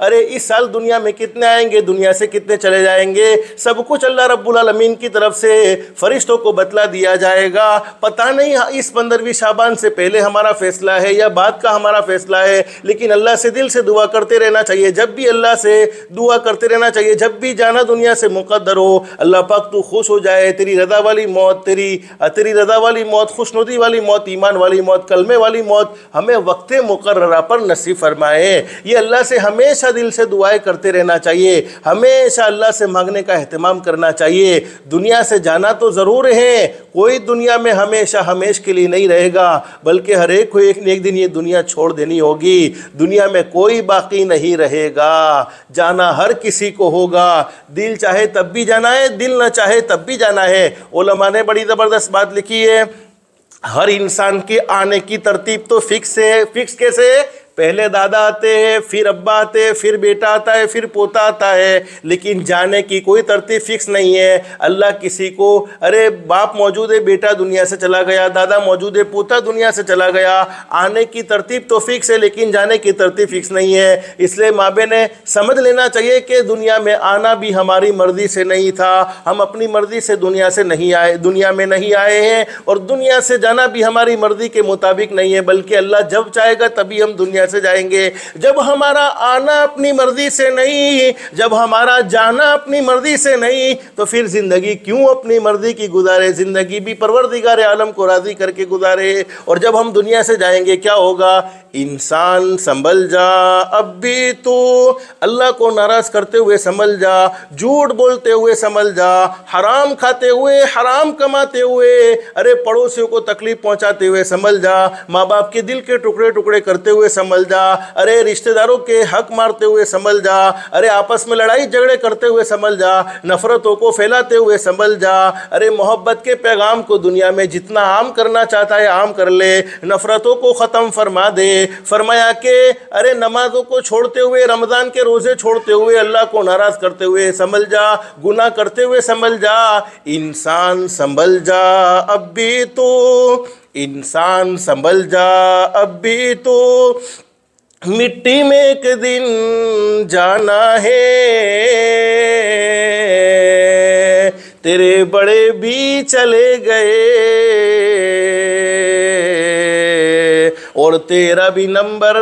ارے اس سال دنیا میں کتنے آئیں گے، دنیا سے کتنے چلے جائیں گے، سب کچھ اللہ رب العالمین کی طرف سے فرشتوں کو بتلا دیا جائے گا۔ پتہ نہیں اس 15ویں شعبان سے پہلے ہمارا فیصلہ ہے یا بعد کا ہمارا فیصلہ ہے، لیکن اللہ سے دل سے دعا کرتے رہنا چاہیے، جب بھی اللہ سے دعا کرتے رہنا چاہیے، جب بھی جانا دنیا سے مقدر ہو، اللہ پاک تو خوش ہو جائے، تیری رضا والی موت، تیری رضا والی موت، خوشنودی والی موت، ایمان والی موت، کلمے والی موت ہمیں وقت مقررہ پر نصیب فرمائے۔ یہ اللہ سے ہمیشہ دل سے دعائیں کرتے رہنا چاہیے، ہمیشہ اللہ سے مانگنے کا اہتمام کرنا چاہیے۔ دنیا سے جانا تو ضرور ہے، کوئی دنیا میں ہمیشہ ہمیشہ کے لیے نہیں رہے گا، بلکہ ہر ایک کو ایک دن یہ دنیا چھوڑ دینی ہوگی۔ دنیا میں کوئی باقی نہیں رہے گا، جانا ہر کسی کو ہوگا، دل چاہے تب بھی جانا ہے، دل نہ چاہے تب بھی جانا ہے۔ علماء نے بڑی زبردست بات لکھی ہے، ہر انسان کے آنے کی ترتیب تو فکس ہے۔ فکس کیسے؟ پہلے دادا آتے ہیں، پھر ابا آتے ہیں، پھر بیٹا آتا ہے، پھر پوتا آتا ہے، لیکن جانے کی کوئی ترتیب فکس نہیں ہے۔ اللہ کسی کو، ارے باپ موجود ہے، بیٹا دنیا سے چلا گیا، دادا موجود ہے، پوتا دنیا سے چلا گیا، آنے کی ترتیب تو فکس ہے لیکن جانے کی ترتیب فکس نہیں ہے۔ اس لیے ماں باپ نے سمجھ لینا چاہیے کہ دنیا میں آنا بھی ہماری مرضی سے نہیں تھا، ہم اپنی مرضی سے دنیا میں نہیں آئے ہیں، اور دنیا سے جانا بھی ہماری مرضی کے مطابق نہیں ہے، بلکہ اللہ جب چاہے گا تبھی ہم دنیا سے جائیں گے۔ جب ہمارا آنا اپنی مرضی سے نہیں، جب ہمارا جانا اپنی مرضی سے نہیں، تو پھر زندگی کیوں اپنی مرضی کی گزارے؟ زندگی بھی پروردگار عالم کو راضی کر کے گزارے۔ اور جب ہم دنیا سے جائیں گے کیا ہوگا؟ انسان سنبھل جا، اب بھی تو اللہ کو ناراض کرتے ہوئے سنبھل جا، جھوٹ بولتے ہوئے سنبھل جا، حرام کھاتے ہوئے، حرام کماتے ہوئے، ارے پڑوسیوں کو تکلیف پہنچاتے ہوئے سنبھل جا، ماں باپ کے دل کے ٹکڑے ٹکڑے کرتے ہوئے سنبھل جا، ارے رشتہ داروں کے حق مارتے ہوئے سنبھل جا، ارے آپس میں لڑائی جھگڑے کرتے ہوئے سنبھل جا، نفرتوں کو پھیلاتے ہوئے سنبھل جا، ارے محبت کے پیغام کو دنیا میں جتنا عام کرنا چاہتا ہے عام کر لے، نفرتوں کو ختم فرما دے۔ فرمایا کہ ارے نمازوں کو چھوڑتے ہوئے، رمضان کے روزے چھوڑتے ہوئے، اللہ کو ناراض کرتے ہوئے سنبھل جا، گناہ کرتے ہوئے سنبھل جا۔ انسان سنبھل جا اب بھی تو، انسان سنبھل جا اب بھی تو، مٹی میں ایک دن جانا ہے، تیرے بڑے بھی چلے گئے اور تیرا بھی نمبر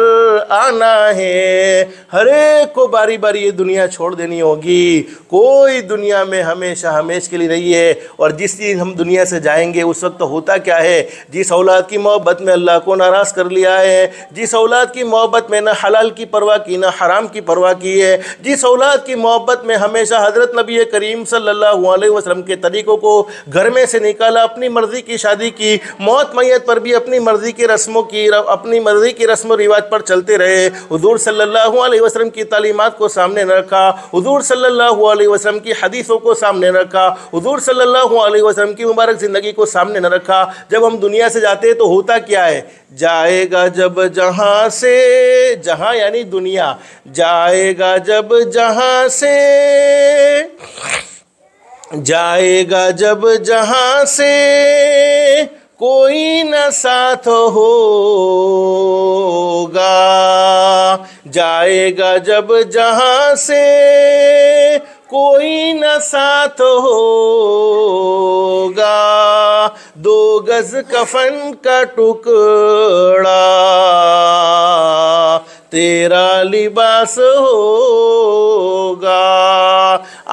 آنا ہے۔ ہر ایک کو باری باری یہ دنیا چھوڑ دینی ہوگی، کوئی دنیا میں ہمیشہ کے لیے نہیں ہے۔ اور جس دن ہم دنیا سے جائیں گے اس وقت ہوتا کیا ہے؟ جس اولاد کی محبت میں اللہ کو ناراض کر لیا ہے، جس اولاد کی محبت میں نہ حلال کی پرواہ کی نہ حرام کی پرواہ کی ہے، جس اولاد کی محبت میں ہمیشہ حضرت نبی کریم صلی اللہ علیہ وسلم کے طریقوں کو گھر میں سے نکالا، اپنی مرضی کی شادی کی، موت میت پر بھی اپنی مرضی کی رسموں کی، اپنی مرضی کی رسم و رواج پر چلتے رہے، حضور صلی اللہ علیہ وسلم کی تعلیمات کو سامنے نہ رکھا، حضور صلی اللہ علیہ وسلم کی حدیثوں کو سامنے نہ رکھا، حضور صلی اللہ علیہ وسلم کی مبارک زندگی کو سامنے نہ رکھا، جب ہم دنیا سے جاتے ہیں تو ہوتا کیا ہے؟ جائے گا جب جہاں سے، جہاں یعنی دنیا، جائے گا جب جہاں سے، جائے گا جب جہاں سے کوئی نہ ساتھ ہوگا، جائے گا جب جہاں سے کوئی نہ ساتھ ہوگا، 2 گز کفن کا ٹکڑا تیرا لباس ہوگا۔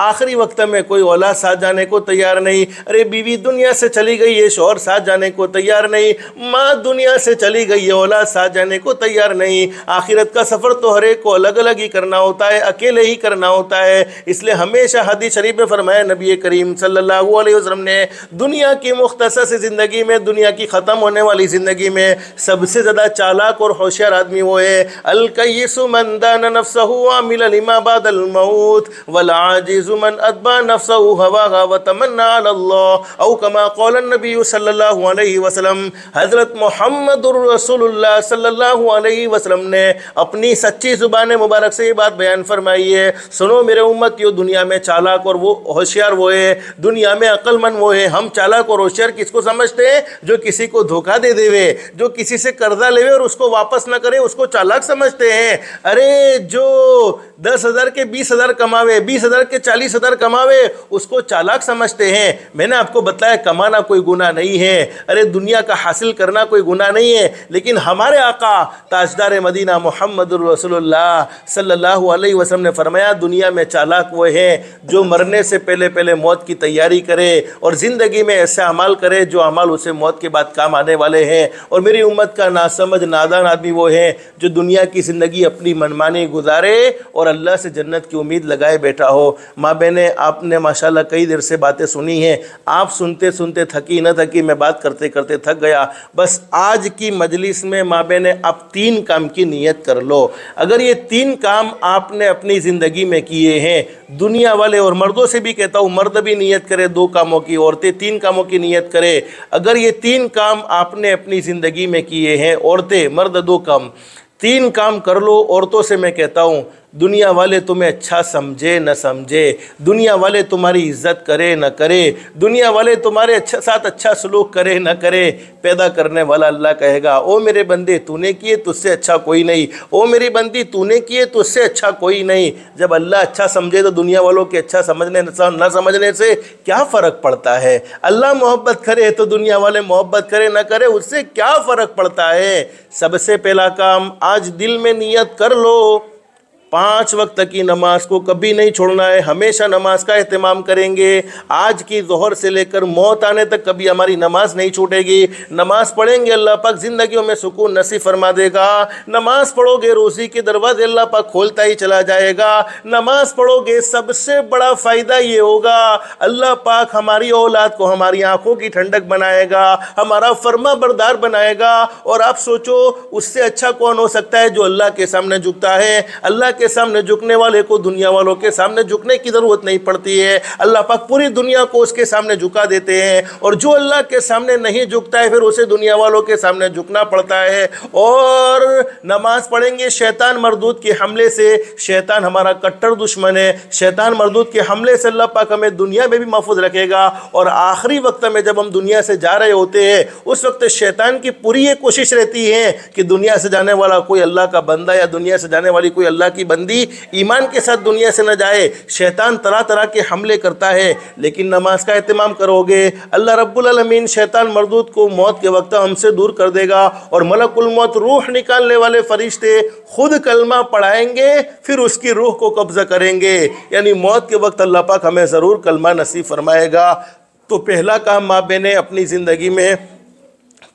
آخری وقت میں کوئی اولاد ساتھ جانے کو تیار نہیں، ارے بیوی دنیا سے چلی گئی ہے، شوہر ساتھ جانے کو تیار نہیں، ماں دنیا سے چلی گئی ہے، اولاد ساتھ جانے کو تیار نہیں۔ آخرت کا سفر تو ہر ایک کو الگ الگ ہی کرنا ہوتا ہے، اکیلے ہی کرنا ہوتا ہے۔ اس لیے ہمیشہ حدیث شریف میں فرمایا نبی کریم صلی اللہ علیہ وسلم نے، دنیا کی مختصر سی زندگی میں، دنیا کی ختم ہونے والی زندگی میں سب سے زیادہ چالاک اور ہوشیار آدمی وہ ہے الکیس من دان نفسه وعمل لما بعد الموت والعاجز من اتبع نفسه هواها وتمنى على الله او كما قال النبي صلی اللہ علیہ وسلم۔ حضرت محمد رسول اللہ صلی اللہ علیہ وسلم نے اپنی سچی زبان مبارک سے یہ بات بیان فرمائی ہے، سنو میرے امتیو، دنیا میں چالاک اور وہ ہوشیار وہ ہے، دنیا میں عقل مند وہ ہے۔ ہم چالاک اور ہوشیار کس کو سمجھتے ہیں؟ جو کسی کو دھوکہ دے دے، جو کسی سے قرضہ لے اور اس کو واپس نہ کرے، اس کو چالاک سمجھتے ہیں۔ ارے جو 10,000 کے 20,000 کماوے، 20,000 کے 40,000 کماوے، اس کو چالاک سمجھتے ہیں۔ میں نے آپ کو بتایا کمانا کوئی گناہ نہیں ہے، ارے دنیا کا حاصل کرنا کوئی گناہ نہیں ہے، لیکن ہمارے آقا تاجدار مدینہ محمد رسول اللہ صلی اللہ علیہ وسلم نے فرمایا دنیا میں چالاک وہ ہے جو مرنے سے پہلے پہلے موت کی تیاری کرے اور زندگی میں ایسے اعمال کرے جو اعمال اسے موت کے بعد کام آنے والے ہیں۔ اور میری امت کا ناسمجھ نادان آدمی وہ ہے جو دنیا کی زندگی اپنی منمانی گزارے اور اللہ سے جنت کی امید لگائے بیٹھا ہو۔ ماں بہنیں، آپ نے ماشاءاللہ کئی دیر سے باتیں سنی ہیں، آپ سنتے سنتے تھکی نہ تھکی، میں بات کرتے کرتے تھک گیا۔ بس آج کی مجلس میں ماں بہنیں آپ 3 کام کی نیت کر لو۔ اگر یہ 3 کام آپ نے اپنی زندگی میں کیے ہیں، دنیا والے اور مردوں سے بھی کہتا ہوں، مرد بھی نیت کرے 2 کاموں کی، عورتیں 3 کاموں کی نیت کرے۔ اگر یہ 3 کام آپ نے اپنی زندگی میں کیے ہیں، عورتیں مرد 2 کام، 3 کام کر لو۔ عورتوں سے میں کہتا ہوں، دنیا والے تمہیں اچھا سمجھے نہ سمجھے، دنیا والے تمہاری عزت کرے نہ کرے، دنیا والے تمہارے ساتھ اچھا سلوک کرے نہ کرے، پیدا کرنے والا اللہ کہے گا او میرے بندے تو نے کیے تجھ سے اچھا کوئی نہیں، او میری بندی تو نے کیے تجھ سے اچھا کوئی نہیں۔ جب اللہ اچھا سمجھے تو دنیا والوں کے اچھا سمجھنے نہ سمجھنے سے کیا فرق پڑتا ہے؟ اللہ محبت کرے تو دنیا والے محبت کرے نہ کرے، اس سے کیا فرق پڑتا ہے؟ سب سے پہلا کام آج دل میں نیت کر لو، 5 وقت کی نماز کو کبھی نہیں چھوڑنا ہے، ہمیشہ نماز کا اہتمام کریں گے۔ آج کی ظہر سے لے کر موت آنے تک کبھی ہماری نماز نہیں چھوٹے گی۔ نماز پڑھیں گے اللہ پاک زندگیوں میں سکون نصیب فرما دے گا۔ نماز پڑھو گے روزی کے دروازے اللہ پاک کھولتا ہی چلا جائے گا۔ نماز پڑھو گے سب سے بڑا فائدہ یہ ہوگا، اللہ پاک ہماری اولاد کو ہماری آنکھوں کی ٹھنڈک بنائے گا، ہمارا فرما بردار بنائے گا۔ اور آپ سوچو اس سے اچھا کون ہو سکتا ہے جو اللہ کے سامنے جھکتا ہے؟ اللہ کے سامنے جھکنے والے کو دنیا والوں کے سامنے جھکنے کی ضرورت نہیں پڑتی ہے، اللہ پاک پوری دنیا کو اس کے سامنے جھکا دیتے ہیں۔ اور جو اللہ کے سامنے نہیں جھکتا ہے پھر اسے دنیا والوں کے سامنے جھکنا پڑتا ہے۔ اور نماز پڑھیں گے شیطان مردود کے حملے سے، شیطان ہمارا کٹر دشمن ہے، شیطان مردود کے حملے سے اللہ پاک ہمیں دنیا میں بھی محفوظ رکھے گا۔ اور آخری وقت میں جب ہم دنیا سے جا رہے ہوتے ہیں اس وقت شیطان کی پوری یہ کوشش رہتی ہے کہ دنیا سے جانے والا کوئی اللہ کا بندہ یا دنیا سے جانے والی کوئی اللہ کی بندی ایمان کے ساتھ دنیا سے نہ جائے۔ شیطان طرح طرح کے حملے کرتا ہے، لیکن نماز کا اہتمام کرو گے اللہ رب العالمین شیطان مردود کو موت کے وقت ہم سے دور کر دے گا۔ اور ملک الموت روح نکالنے والے فرشتے خود کلمہ پڑھائیں گے، پھر اس کی روح کو قبضہ کریں گے، یعنی موت کے وقت اللہ پاک ہمیں ضرور کلمہ نصیب فرمائے گا۔ تو پہلا کام ماں بہنیں اپنی زندگی میں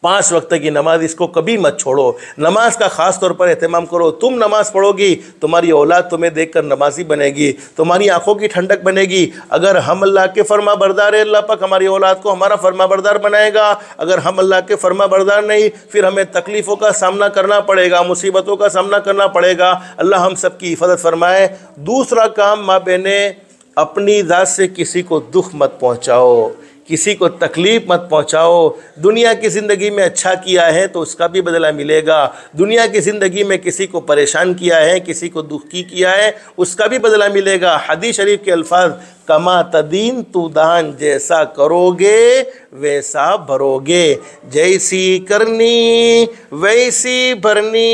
5 وقت کی نماز، اس کو کبھی مت چھوڑو۔ نماز کا خاص طور پر اہتمام کرو۔ تم نماز پڑھو گی، تمہاری اولاد تمہیں دیکھ کر نمازی بنے گی، تمہاری آنکھوں کی ٹھنڈک بنے گی۔ اگر ہم اللہ کے فرما بردار ہیں، اللہ پاک ہماری اولاد کو ہمارا فرما بردار بنائے گا۔ اگر ہم اللہ کے فرما بردار نہیں، پھر ہمیں تکلیفوں کا سامنا کرنا پڑے گا، مصیبتوں کا سامنا کرنا پڑے گا۔ اللہ ہم سب کی حفاظت فرمائے۔ دوسرا کام ماں بہنیں، اپنی ذات سے کسی کو دکھ مت پہنچاؤ، کسی کو تکلیف مت پہنچاؤ۔ دنیا کی زندگی میں اچھا کیا ہے تو اس کا بھی بدلہ ملے گا، دنیا کی زندگی میں کسی کو پریشان کیا ہے، کسی کو دکھی کیا ہے، اس کا بھی بدلہ ملے گا۔ حدیث شریف کے الفاظ کما تدین تو دان، جیسا کرو گے ویسا بھرو گے، جیسی کرنی ویسی بھرنی،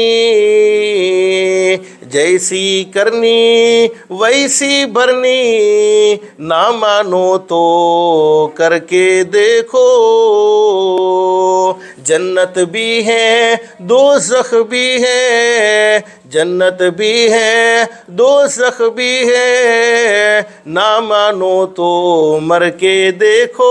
جیسی کرنی ویسی بھرنی، نہ مانو تو کر کے دیکھو، جنت بھی ہے دوزخ بھی ہے، جنت بھی ہے دوزخ بھی ہے، نہ مانو تو مر کے دیکھو،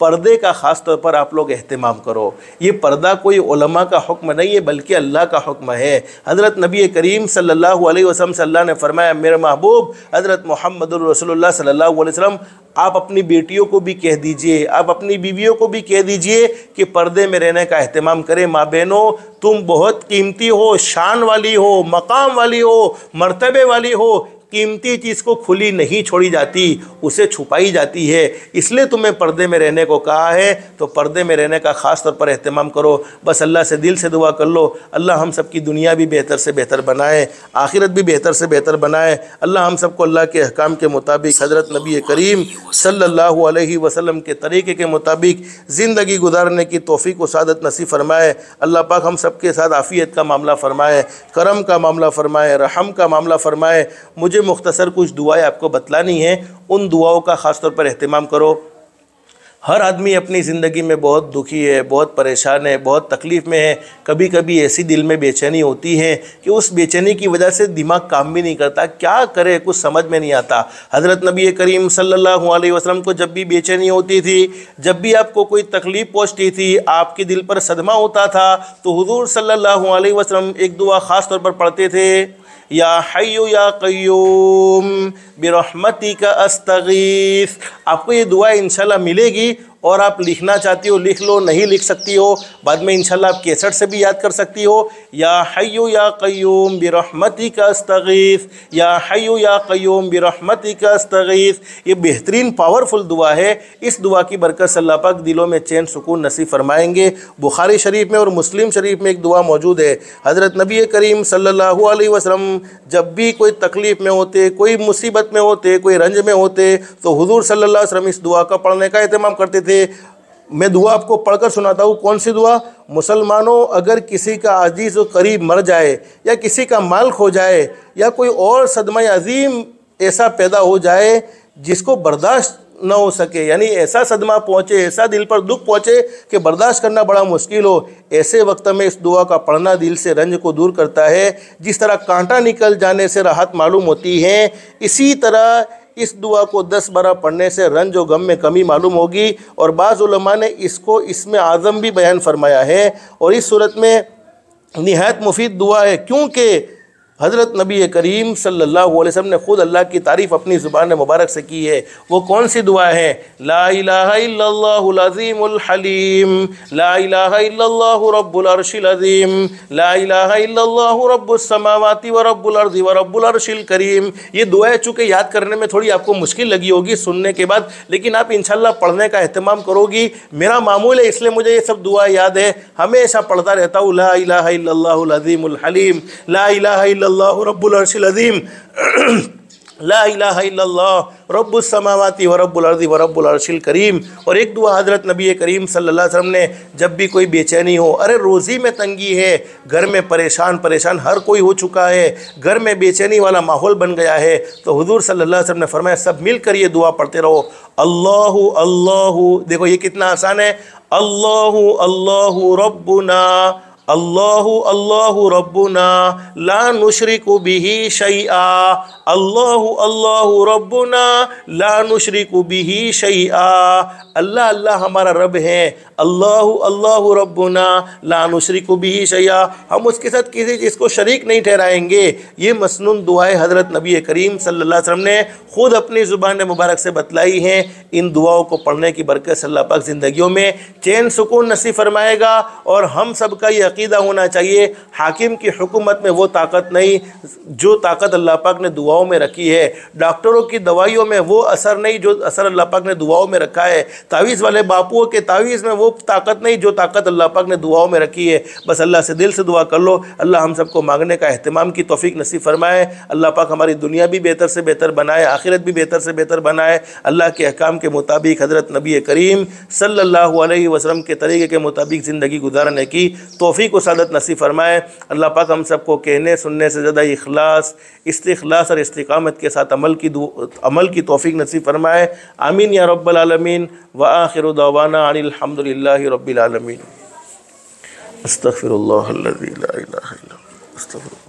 پردے کا خاص طور پر آپ لوگ اہتمام کرو۔ یہ پردہ کوئی علماء کا حکم نہیں ہے بلکہ اللہ کا حکم ہے۔ حضرت نبی کریم صلی اللہ علیہ وسلم سے اللہ نے فرمایا، میرے محبوب حضرت محمد الرسول اللہ صلی اللہ علیہ وسلم، آپ اپنی بیٹیوں کو بھی کہہ دیجئے، آپ اپنی بیویوں کو بھی کہہ دیجئے کہ پردے میں رہنے کا اہتمام کریں۔ ماں بہنوں، تم بہت قیمتی ہو، شان والی ہو، مقام والی ہو، مرتبے والی ہو۔ قیمتی چیز کو کھلی نہیں چھوڑی جاتی، اسے چھپائی جاتی ہے، اس لیے تمہیں پردے میں رہنے کو کہا ہے۔ تو پردے میں رہنے کا خاص طور پر اہتمام کرو۔ بس اللہ سے دل سے دعا کر لو، اللہ ہم سب کی دنیا بھی بہتر سے بہتر بنائے، آخرت بھی بہتر سے بہتر بنائے۔ اللہ ہم سب کو اللہ کے احکام کے مطابق، حضرت نبی کریم صلی اللہ علیہ وسلم کے طریقے کے مطابق زندگی گزارنے کی توفیق و سعادت نصیب فرمائے۔ اللہ پاک ہم سب کے ساتھ عافیت کا معاملہ فرمائے، کرم کا معاملہ فرمائے، رحم کا معاملہ فرمائے۔ مجھے مختصر کچھ دعائیں آپ کو بتلانی ہیں، ان دعاؤں کا خاص طور پر اہتمام کرو۔ ہر آدمی اپنی زندگی میں بہت دکھی ہے، بہت پریشان ہے، بہت تکلیف میں ہے۔ کبھی کبھی ایسی دل میں بے چینی ہوتی ہے کہ اس بے چینی کی وجہ سے دماغ کام بھی نہیں کرتا، کیا کرے کچھ سمجھ میں نہیں آتا۔ حضرت نبی کریم صلی اللہ علیہ وسلم کو جب بھی بے چینی ہوتی تھی، جب بھی آپ کو کوئی تکلیف پہنچتی تھی، آپ کے دل پر صدمہ ہوتا تھا، تو حضور صلی اللہ علیہ وسلم ایک دعا خاص طور پر پڑھتے تھے، یا حی یا قیوم برحمتک استغیث۔ آپ کو یہ دعا انشاءاللہ ملے گی، اور آپ لکھنا چاہتی ہو لکھ لو، نہیں لکھ سکتی ہو بعد میں انشاءاللہ آپ کیسٹ سے بھی یاد کر سکتی ہو۔ یا حی یا قیوم برحمتک استغیث، یا حی یا قیوم برحمتک استغیث۔ یہ بہترین پاورفل دعا ہے، اس دعا کی برکت سے اللہ پاک دلوں میں چین سکون نصیب فرمائیں گے۔ بخاری شریف میں اور مسلم شریف میں ایک دعا موجود ہے، حضرت نبی کریم صلی اللہ علیہ وسلم جب بھی کوئی تکلیف میں ہوتے، کوئی مصیبت میں ہوتے، کوئی رنج میں ہوتے، تو حضور صلی اللہ علیہ وسلم اس دعا کا پڑھنے کا اہتمام کرتے تھے۔ میں دعا آپ کو پڑھ کر سناتا ہوں۔ کون سی دعا؟ مسلمانوں، اگر کسی کا عزیز و قریب مر جائے، یا کسی کا مال کھو جائے، یا کوئی اور صدمہ عظیم ایسا پیدا ہو جائے جس کو برداشت نہ ہو سکے، یعنی ایسا صدمہ پہنچے، ایسا دل پر دکھ پہنچے کہ برداشت کرنا بڑا مشکل ہو، ایسے وقت میں اس دعا کا پڑھنا دل سے رنج کو دور کرتا ہے۔ جس طرح کانٹا نکل جانے سے راحت معلوم ہوتی ہے، اسی طرح اس دعا کو 10 بار پڑھنے سے رنج و غم میں کمی معلوم ہوگی۔ اور بعض علماء نے اس کو اسم اعظم بھی بیان فرمایا ہے، اور اس صورت میں نہایت مفید دعا ہے، کیونکہ حضرت نبی کریم صلی اللہ علیہ وسلم نے خود اللہ کی تعریف اپنی زبان مبارک سے کی ہے۔ وہ کون سی دعا ہے؟ لا الہ الا اللہ العظیم الحلیم، لا الہ الا اللہ رب العرش العظیم، لا الہ الا اللہ رب السماوات ورب الارض ورب العرش الکریم۔ یہ دعائیں چونکہ یاد کرنے میں تھوڑی آپ کو مشکل لگی ہوگی سننے کے بعد، لیکن آپ انشاءاللہ پڑھنے کا اہتمام کرو گی۔ میرا معمول ہے اس لیے مجھے یہ سب دعائیں یاد ہے، ہمیشہ پڑھتا رہتا ہوں۔ لا الہ الا اللہ العظیم الحلیم، لا الہ الا اللہ رب العرش العظیم، لا الہ الا اللہ رب السماوات ورب الارض ورب العرش الکریم۔ اور ایک دعا حضرت نبی کریم صلی اللہ علیہ وسلم نے جب بھی کوئی بے چینی ہو، ارے روزی میں تنگی ہے، گھر میں پریشان ہر کوئی ہو چکا ہے، گھر میں بے چینی والا ماحول بن گیا ہے، تو حضور صلی اللہ علیہ وسلم نے فرمایا سب مل کر یہ دعا پڑھتے رہو۔ اللہ اللہ، دیکھو یہ کتنا آسان ہے، اللہ اللہ ربنا، اللہ اللہ ربنا لا نشرک بہ شیئا، اللہ اللہ ربنا لا نشرک بہ شیئا۔ اللہ اللہ ہمارا رب ہے، اللہ اللہ ربنا لا نشرک بہ شیئا، ہم اس کے ساتھ کسی چیز کو شریک نہیں ٹھہرائیں گے۔ یہ مسنون دعائیں حضرت نبی کریم صلی اللہ علیہ وسلم نے خود اپنی زبان مبارک سے بتلائی ہیں۔ ان دعاؤں کو پڑھنے کی برکت سے اللہ پاک زندگیوں میں چین سکون نصیب فرمائے گا۔ اور ہم سب کا یہ عقیدہ ہونا چاہیے، حاکم کی حکومت میں وہ طاقت نہیں جو طاقت اللہ پاک نے دعاؤں میں رکھی ہے، ڈاکٹروں کی دوائیوں میں وہ اثر نہیں جو اثر اللہ پاک نے دعاؤں میں رکھا ہے، تعویذ والے باپوؤں کے تعویذ میں وہ طاقت نہیں جو طاقت اللہ پاک نے دعاؤں میں رکھی ہے۔ بس اللہ سے دل سے دعا کر لو، اللہ ہم سب کو مانگنے کا اہتمام کی توفیق نصیب فرمائے۔ اللہ پاک ہماری دنیا بھی بہتر سے بہتر بنائے، آخرت بھی بہتر سے بہتر بنائے۔ اللہ کے احکام کے مطابق حضرت نبی کریم صلی اللہ علیہ وسلم کے طریقے کے مطابق زندگی گزارنے کی توفیق و سعادت نصیب فرمائے۔ اللہ پاک ہم سب کو کہنے سننے سے زیادہ اخلاص، استخلاص اور استقامت کے ساتھ عمل کی توفیق نصیب فرمائے۔ آمین یا رب العالمین۔ وآخر دعوانا عن الحمد للہ رب العالمین۔ استغفر اللہ الذی لا الہ الا هو، استغفر